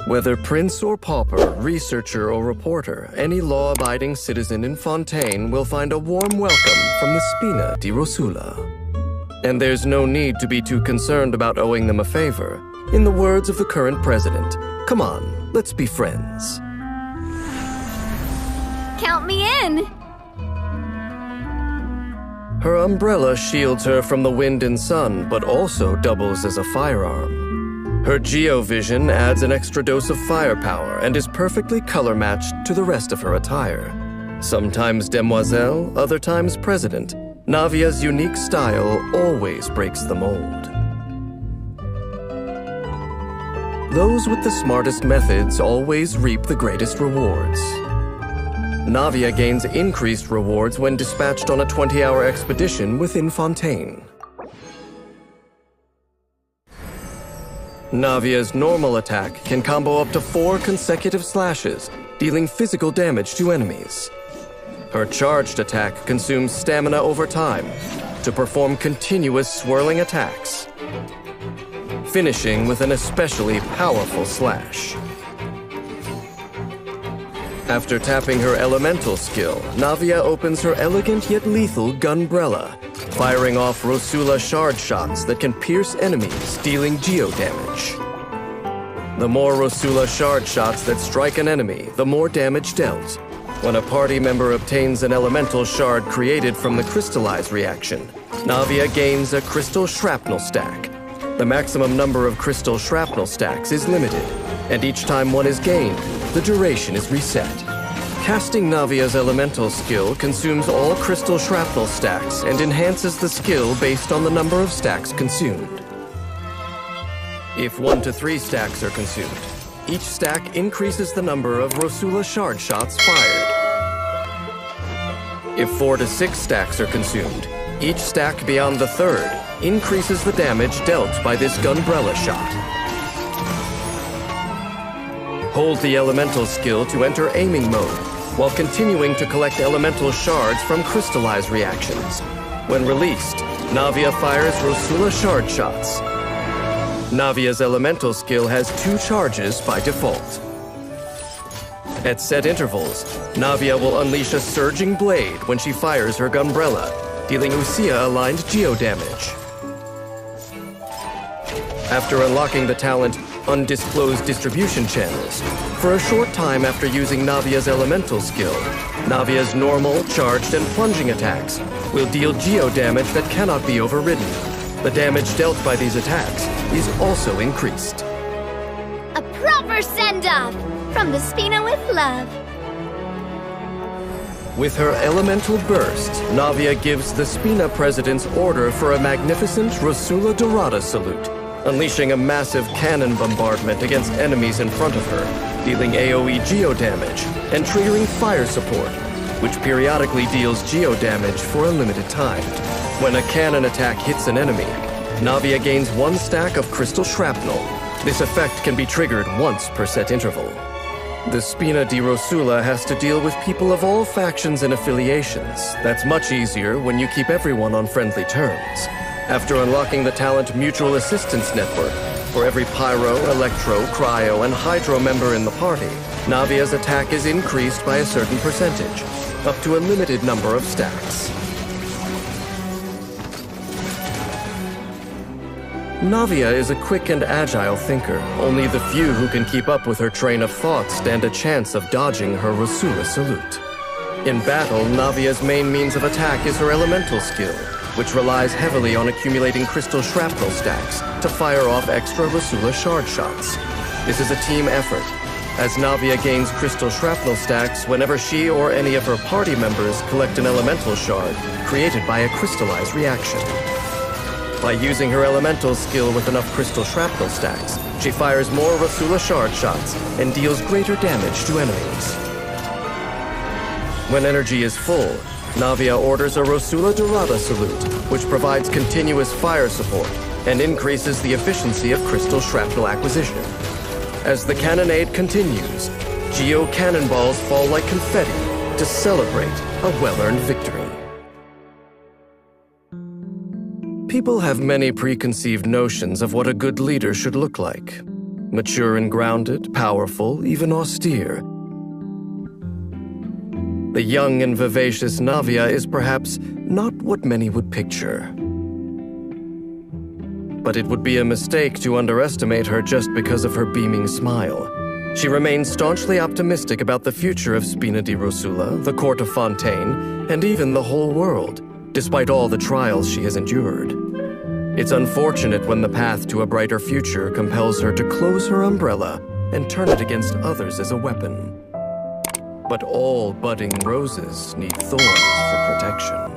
Whether prince or pauper, researcher or reporter, any law-abiding citizen in Fontaine will find a warm welcome from the Spina di Rosula. And there's no need to be too concerned about owing them a favor. In the words of the current president, come on, let's be friends. Count me in! Her umbrella shields her from the wind and sun, but also doubles as a firearm. Her geovision adds an extra dose of firepower and is perfectly color-matched to the rest of her attire. Sometimes demoiselle, other times president, Navia's unique style always breaks the mold. Those with the smartest methods always reap the greatest rewards. Navia gains increased rewards when dispatched on a 20-hour expedition within Fontaine. Navia's normal attack can combo up to 4 consecutive slashes, dealing physical damage to enemies. Her charged attack consumes stamina over time to perform continuous swirling attacks, finishing with an especially powerful slash. After tapping her elemental skill, Navia opens her elegant yet lethal Gunbrella, firing off Rosula shard shots that can pierce enemies, dealing geo damage. The more Rosula shard shots that strike an enemy, the more damage dealt. When a party member obtains an elemental shard created from the crystallize reaction, Navia gains a crystal shrapnel stack. The maximum number of crystal shrapnel stacks is limited, and each time one is gained, the duration is reset. Casting Navia's elemental skill consumes all crystal shrapnel stacks and enhances the skill based on the number of stacks consumed. If 1 to 3 stacks are consumed, each stack increases the number of Rosula shard shots fired. If 4 to 6 stacks are consumed, each stack beyond the third increases the damage dealt by this Gunbrella shot. Hold the elemental skill to enter aiming mode, while continuing to collect elemental shards from crystallize reactions. When released, Navia fires Rosula shard shots. Navia's elemental skill has 2 charges by default. At set intervals, Navia will unleash a surging blade when she fires her Gunbrella, dealing Usia-aligned geo damage. After unlocking the talent Undisclosed Distribution Channels, for a short time after using Navia's elemental skill, Navia's normal, charged, and plunging attacks will deal geo damage that cannot be overridden. The damage dealt by these attacks is also increased. A proper send-off from the Spina with love. With her elemental burst, Navia gives the Spina President's order for a magnificent Rosula Dorada salute, unleashing a massive cannon bombardment against enemies in front of her, dealing AoE geo damage and triggering fire support, which periodically deals geo damage for a limited time. When a cannon attack hits an enemy, Navia gains 1 stack of crystal shrapnel. This effect can be triggered once per set interval. The Spina di Rosula has to deal with people of all factions and affiliations. That's much easier when you keep everyone on friendly terms. After unlocking the talent Mutual Assistance Network, for every Pyro, Electro, Cryo, and Hydro member in the party, Navia's attack is increased by a certain percentage, up to a limited number of stacks. Navia is a quick and agile thinker. Only the few who can keep up with her train of thought stand a chance of dodging her Rosula salute. In battle, Navia's main means of attack is her elemental skill, which relies heavily on accumulating crystal shrapnel stacks to fire off extra Rosula shard shots. This is a team effort, as Navia gains crystal shrapnel stacks whenever she or any of her party members collect an elemental shard created by a crystallized reaction. By using her elemental skill with enough crystal shrapnel stacks, she fires more Rosula shard shots and deals greater damage to enemies. When energy is full, Navia orders a Rosula Dorada salute, which provides continuous fire support and increases the efficiency of crystal shrapnel acquisition. As the cannonade continues, geo cannonballs fall like confetti to celebrate a well-earned victory. People have many preconceived notions of what a good leader should look like. Mature and grounded, powerful, even austere. The young and vivacious Navia is perhaps not what many would picture. But it would be a mistake to underestimate her just because of her beaming smile. She remains staunchly optimistic about the future of Spina di Rosula, the court of Fontaine, and even the whole world, despite all the trials she has endured. It's unfortunate when the path to a brighter future compels her to close her umbrella and turn it against others as a weapon. But all budding roses need thorns for protection.